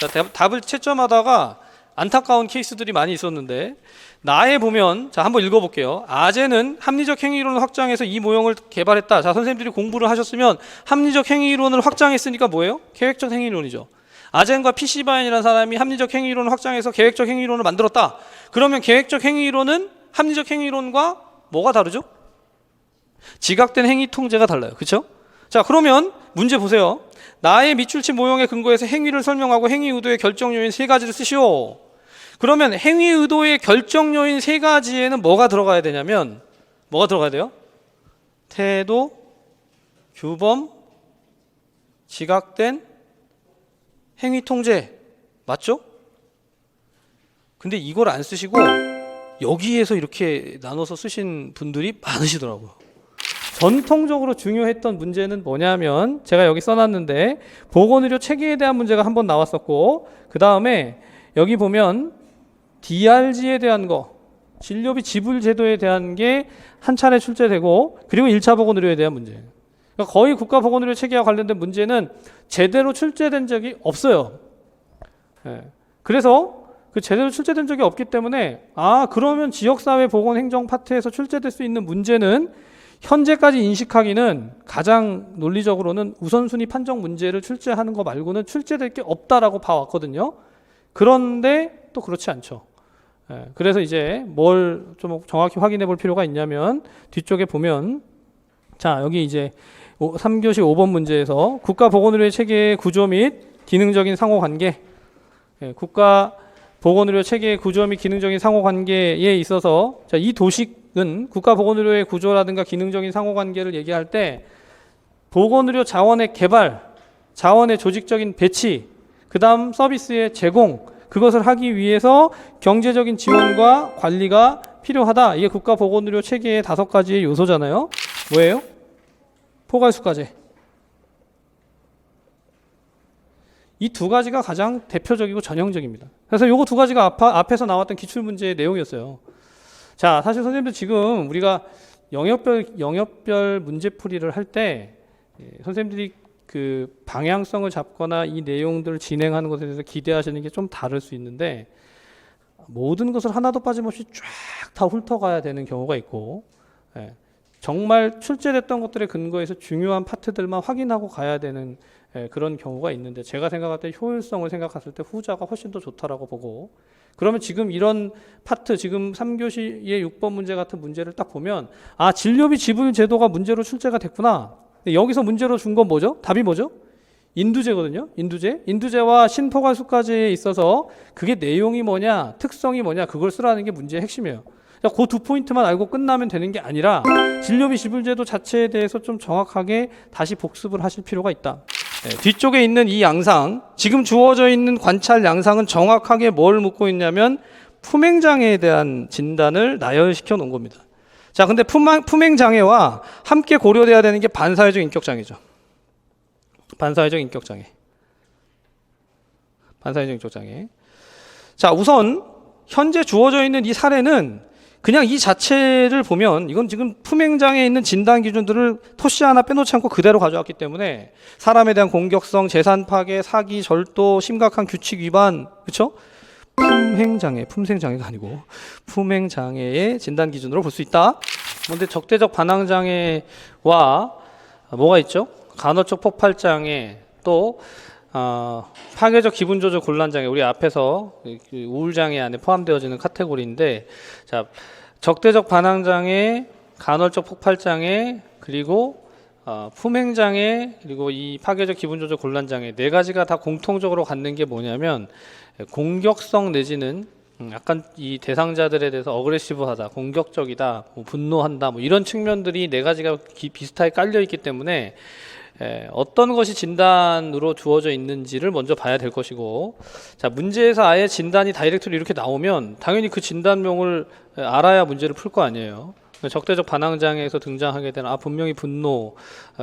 자, 답을 채점하다가 안타까운 케이스들이 많이 있었는데, 나에 보면, 자, 한번 읽어볼게요. 아재는 합리적 행위론을 확장해서 이 모형을 개발했다. 자, 선생님들이 공부를 하셨으면 합리적 행위론을 확장했으니까 뭐예요? 계획적 행위론이죠. 아젠과 PC바인이라는 사람이 합리적 행위론을 확장해서 계획적 행위론을 만들었다. 그러면 계획적 행위론은 합리적 행위론과 뭐가 다르죠? 지각된 행위 통제가 달라요. 그렇죠? 자, 그러면 문제 보세요. 나의 밑줄치 모형에 근거해서 행위를 설명하고 행위 의도의 결정 요인 세 가지를 쓰시오. 그러면 행위 의도의 결정 요인 세 가지에는 뭐가 들어가야 되냐면, 뭐가 들어가야 돼요? 태도, 규범, 지각된 행위 통제. 맞죠? 근데 이걸 안 쓰시고 여기에서 이렇게 나눠서 쓰신 분들이 많으시더라고요. 전통적으로 중요했던 문제는 뭐냐면, 제가 여기 써놨는데 보건의료 체계에 대한 문제가 한번 나왔었고, 그 다음에 여기 보면 DRG에 대한 거, 진료비 지불 제도에 대한 게 한 차례 출제되고, 그리고 1차 보건의료에 대한 문제. 그러니까 거의 국가보건의료 체계와 관련된 문제는 제대로 출제된 적이 없어요. 그래서 그 제대로 출제된 적이 없기 때문에, 그러면 지역사회 보건행정 파트에서 출제될 수 있는 문제는 현재까지 인식하기는 가장 논리적으로는 우선순위 판정 문제를 출제하는 거 말고는 출제될 게 없다라고 봐왔거든요. 그런데 또 그렇지 않죠. 그래서 이제 뭘 좀 정확히 확인해 볼 필요가 있냐면, 뒤쪽에 보면, 자, 여기 이제 3교시 5번 문제에서 국가보건의료 체계의 구조 및 기능적인 상호관계, 국가보건의료 체계의 구조 및 기능적인 상호관계에 있어서, 자, 이 도식은 국가보건의료의 구조라든가 기능적인 상호관계를 얘기할 때 보건의료 자원의 개발, 자원의 조직적인 배치, 그 다음 서비스의 제공, 그것을 하기 위해서 경제적인 지원과 관리가 필요하다. 이게 국가보건의료 체계의 5가지의 요소잖아요. 뭐예요? 포괄수가제. 이 두 가지가 가장 대표적이고 전형적입니다. 그래서 요거 두 가지가 앞에서 나왔던 기출문제의 내용이었어요. 자, 사실 선생님들 지금 우리가 영역별 문제풀이를 할 때 선생님들이 그 방향성을 잡거나 이 내용들을 진행하는 것에 대해서 기대하시는 게 좀 다를 수 있는데, 모든 것을 하나도 빠짐없이 쫙 다 훑어가야 되는 경우가 있고, 정말 출제됐던 것들에 근거해서 중요한 파트들만 확인하고 가야 되는 그런 경우가 있는데, 제가 생각할 때 효율성을 생각했을 때 후자가 훨씬 더 좋다라고 보고, 그러면 지금 이런 파트, 지금 3교시의 6번 문제 같은 문제를 딱 보면, 진료비 지불 제도가 문제로 출제가 됐구나. 여기서 문제로 준 건 뭐죠? 답이 뭐죠? 인두제거든요. 인두제와 신포괄수까지에 있어서 그게 내용이 뭐냐, 특성이 뭐냐, 그걸 쓰라는 게 문제의 핵심이에요. 그 두 포인트만 알고 끝나면 되는 게 아니라 진료비 지불제도 자체에 대해서 좀 정확하게 다시 복습을 하실 필요가 있다. 뒤쪽에 있는 이 양상, 지금 주어져 있는 관찰 양상은 정확하게 뭘 묻고 있냐면 품행장애에 대한 진단을 나열시켜 놓은 겁니다. 자, 근데 품행장애와 함께 고려돼야 되는 게 반사회적 인격장애죠. 반사회적 인격장애. 자, 우선 현재 주어져 있는 이 사례는 그냥 이 자체를 보면 이건 지금 품행장애에 있는 진단 기준들을 토시 하나 빼놓지 않고 그대로 가져왔기 때문에 사람에 대한 공격성, 재산 파괴, 사기, 절도, 심각한 규칙 위반, 그렇죠? 품생장애가 아니고 품행장애의 진단 기준으로 볼 수 있다. 그런데 적대적 반항장애와 뭐가 있죠? 간헐적 폭발장애, 또 파괴적 기분조절 곤란장애, 우리 앞에서 우울장애 안에 포함되어지는 카테고리인데, 자, 적대적 반항장애, 간헐적 폭발장애, 그리고 품행장애, 그리고 이 파괴적 기분조절 곤란장애, 네 가지가 다 공통적으로 갖는 게 뭐냐면 공격성 내지는 약간 이 대상자들에 대해서 어그레시브하다, 공격적이다, 뭐 분노한다, 뭐 이런 측면들이 네 가지가 비슷하게 깔려 있기 때문에 어떤 것이 진단으로 주어져 있는지를 먼저 봐야 될 것이고, 자, 문제에서 아예 진단이 다이렉트로 이렇게 나오면 당연히 그 진단명을 알아야 문제를 풀 거 아니에요. 적대적 반항장애에서 등장하게 되는 분명히 분노,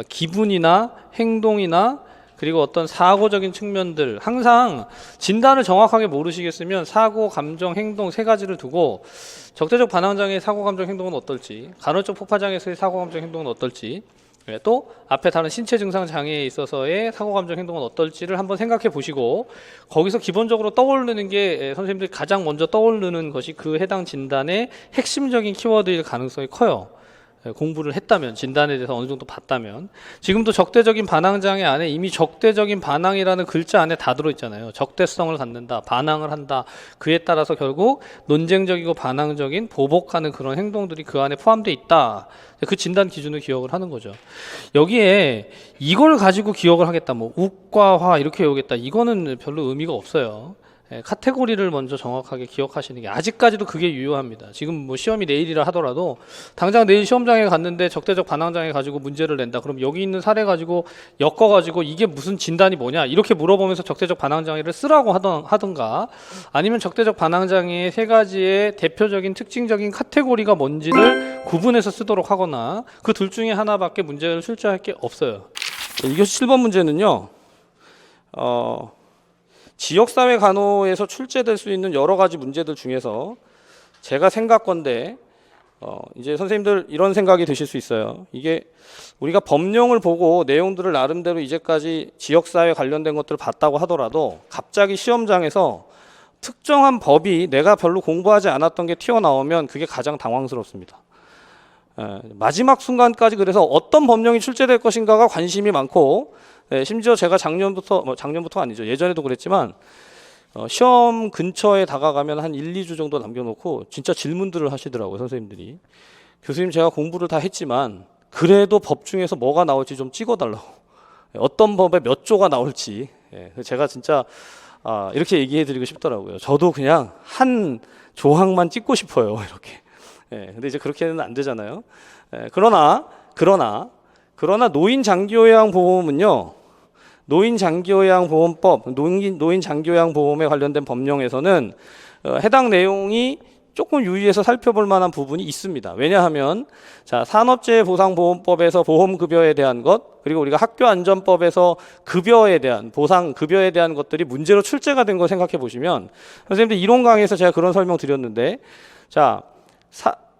기분이나 행동이나 그리고 어떤 사고적인 측면들, 항상 진단을 정확하게 모르시겠으면 사고, 감정, 행동 세 가지를 두고 적대적 반항장애의 사고, 감정, 행동은 어떨지, 간헐적 폭발장애에서의 사고, 감정, 행동은 어떨지, 또 앞에 다른 신체 증상 장애에 있어서의 사고 감정 행동은 어떨지를 한번 생각해 보시고 거기서 기본적으로 떠오르는 게 선생님들이 가장 먼저 떠오르는 것이 그 해당 진단의 핵심적인 키워드일 가능성이 커요. 공부를 했다면, 진단에 대해서 어느 정도 봤다면. 지금도 적대적인 반항장애 안에 이미 적대적인 반항이라는 글자 안에 다 들어있잖아요. 적대성을 갖는다, 반항을 한다. 그에 따라서 결국 논쟁적이고 반항적인 보복하는 그런 행동들이 그 안에 포함되어 있다. 그 진단 기준을 기억을 하는 거죠. 여기에 이걸 가지고 기억을 하겠다, 뭐 욱과 화 이렇게 외우겠다, 이거는 별로 의미가 없어요. 카테고리를 먼저 정확하게 기억하시는 게 아직까지도 그게 유효합니다. 지금 뭐 시험이 내일이라 하더라도 당장 내일 시험장에 갔는데 적대적 반항장애 가지고 문제를 낸다. 그럼 여기 있는 사례 가지고 엮어가지고 이게 무슨 진단이 뭐냐 이렇게 물어보면서 적대적 반항장애를 쓰라고 하던가 아니면 적대적 반항장애의 세 가지의 대표적인 특징적인 카테고리가 뭔지를 구분해서 쓰도록 하거나 그 둘 중에 하나밖에 문제를 출제할 게 없어요. 이교시 7번 문제는요. 지역사회 간호에서 출제될 수 있는 여러 가지 문제들 중에서 제가 생각건데 이제 선생님들 이런 생각이 드실 수 있어요. 이게 우리가 법령을 보고 내용들을 나름대로 이제까지 지역사회 관련된 것들을 봤다고 하더라도 갑자기 시험장에서 특정한 법이 내가 별로 공부하지 않았던 게 튀어나오면 그게 가장 당황스럽습니다. 마지막 순간까지 그래서 어떤 법령이 출제될 것인가가 관심이 많고 심지어 제가 작년부터가 아니죠. 예전에도 그랬지만 시험 근처에 다가가면 한 1, 2주 정도 남겨놓고 진짜 질문들을 하시더라고요. 선생님들이. 교수님 제가 공부를 다 했지만 그래도 법 중에서 뭐가 나올지 좀 찍어달라고. 어떤 법에 몇 조가 나올지. 제가 진짜 이렇게 얘기해드리고 싶더라고요. 저도 그냥 한 조항만 찍고 싶어요. 이렇게. 근데 이제 그렇게는 안 되잖아요. 그러나 노인장기요양보험은요. 노인장기요양보험법, 노인장기요양보험에 관련된 법령에서는 해당 내용이 조금 유의해서 살펴볼 만한 부분이 있습니다. 왜냐하면 산업재해보상보험법에서 보험급여에 대한 것, 그리고 우리가 학교안전법에서 급여에 대한 보상급여에 대한 것들이 문제로 출제가 된 거 생각해 보시면 선생님들 이론 강의에서 제가 그런 설명 드렸는데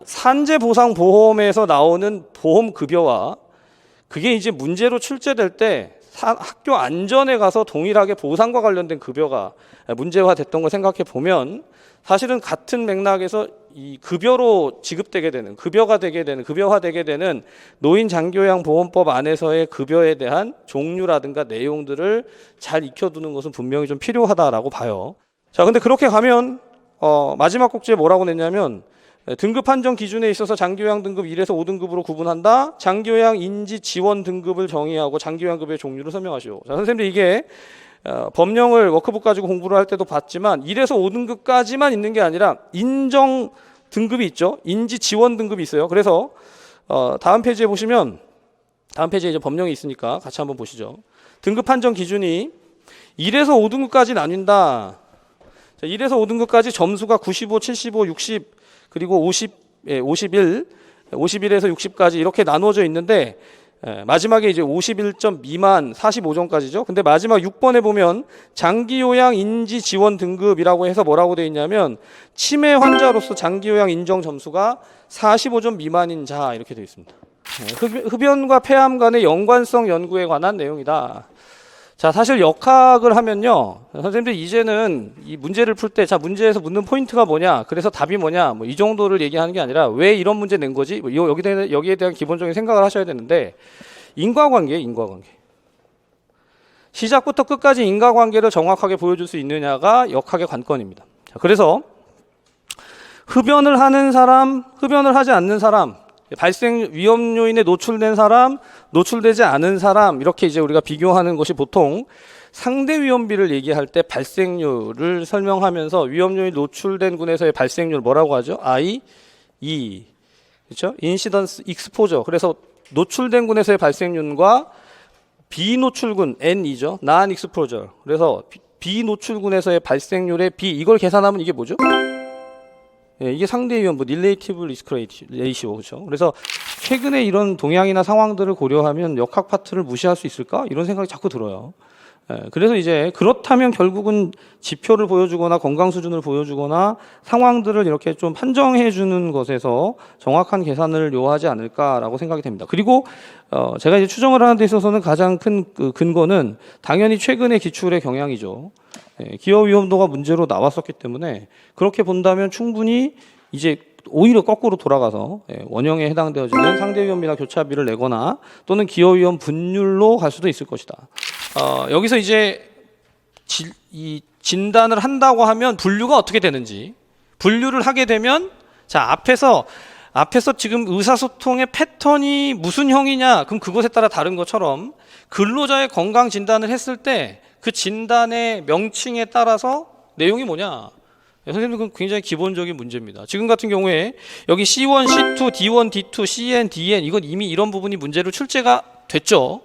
산재보상보험에서 나오는 보험급여와 그게 이제 문제로 출제될 때 학교 안전에 가서 동일하게 보상과 관련된 급여가 문제화됐던 걸 생각해 보면 사실은 같은 맥락에서 이 급여로 지급되게 되는, 급여화되게 되는 노인장기요양보험법 안에서의 급여에 대한 종류라든가 내용들을 잘 익혀두는 것은 분명히 좀 필요하다라고 봐요. 자, 근데 그렇게 가면 마지막 꼭지에 뭐라고 냈냐면 등급 판정 기준에 있어서 장기요양 등급 1에서 5등급으로 구분한다. 장기요양 인지 지원 등급을 정의하고 장기요양급의 종류를 설명하시오. 자, 선생님들 이게 법령을 워크북 가지고 공부를 할 때도 봤지만 1에서 5등급까지만 있는 게 아니라 인정 등급이 있죠. 인지 지원 등급이 있어요. 그래서 다음 페이지에 보시면 다음 페이지에 이제 법령이 있으니까 같이 한번 보시죠. 등급 판정 기준이 1에서 5등급까지 나뉜다. 자, 1에서 5등급까지 점수가 95, 75, 60 그리고 51에서 60까지 이렇게 나누어져 있는데 마지막에 이제 51점 미만 45점까지죠. 근데 마지막 6번에 보면 장기요양 인지 지원 등급이라고 해서 뭐라고 되어 있냐면 치매 환자로서 장기요양 인정 점수가 45점 미만인 자 이렇게 되어 있습니다. 흡연과 폐암 간의 연관성 연구에 관한 내용이다. 자, 사실 역학을 하면요, 선생님들 이제는 이 문제를 풀 때, 자, 문제에서 묻는 포인트가 뭐냐, 그래서 답이 뭐냐, 뭐 이 정도를 얘기하는 게 아니라 왜 이런 문제 낸 거지, 뭐 여기에 대한 기본적인 생각을 하셔야 되는데, 인과관계. 시작부터 끝까지 인과관계를 정확하게 보여줄 수 있느냐가 역학의 관건입니다. 자, 그래서 흡연을 하는 사람, 흡연을 하지 않는 사람, 발생 위험 요인에 노출된 사람, 노출되지 않은 사람 이렇게 이제 우리가 비교하는 것이 보통 상대 위험비를 얘기할 때 발생률을 설명하면서 위험 요인 노출된 군에서의 발생률 뭐라고 하죠? I, E, 그렇죠? 인시던스 익스포저. 그래서 노출된 군에서의 발생률과 비노출군 N이죠. non exposure. 그래서 비노출군에서의 발생률의 B 이걸 계산하면 이게 뭐죠? 이게 상대 위험부, relative risk ratio, 그렇죠? 그래서 최근에 이런 동향이나 상황들을 고려하면 역학 파트를 무시할 수 있을까? 이런 생각이 자꾸 들어요. 그래서 이제 그렇다면 결국은 지표를 보여주거나 건강 수준을 보여주거나 상황들을 이렇게 좀 판정해 주는 것에서 정확한 계산을 요하지 않을까라고 생각이 됩니다. 그리고 제가 이제 추정을 하는 데 있어서는 가장 큰 그 근거는 당연히 최근의 기출의 경향이죠. 기업 위험도가 문제로 나왔었기 때문에 그렇게 본다면 충분히 이제 오히려 거꾸로 돌아가서 원형에 해당되어지는 상대 위험이나 교차비를 내거나 또는 기업 위험 분율로 갈 수도 있을 것이다. 여기서 이제 이 진단을 한다고 하면 분류가 어떻게 되는지, 분류를 하게 되면 자 앞에서 지금 의사소통의 패턴이 무슨 형이냐, 그럼 그것에 따라 다른 것처럼 근로자의 건강 진단을 했을 때 그 진단의 명칭에 따라서 내용이 뭐냐, 선생님은 굉장히 기본적인 문제입니다. 지금 같은 경우에 여기 C1, C2, D1, D2, CN, DN 이건 이미 이런 부분이 문제로 출제가 됐죠.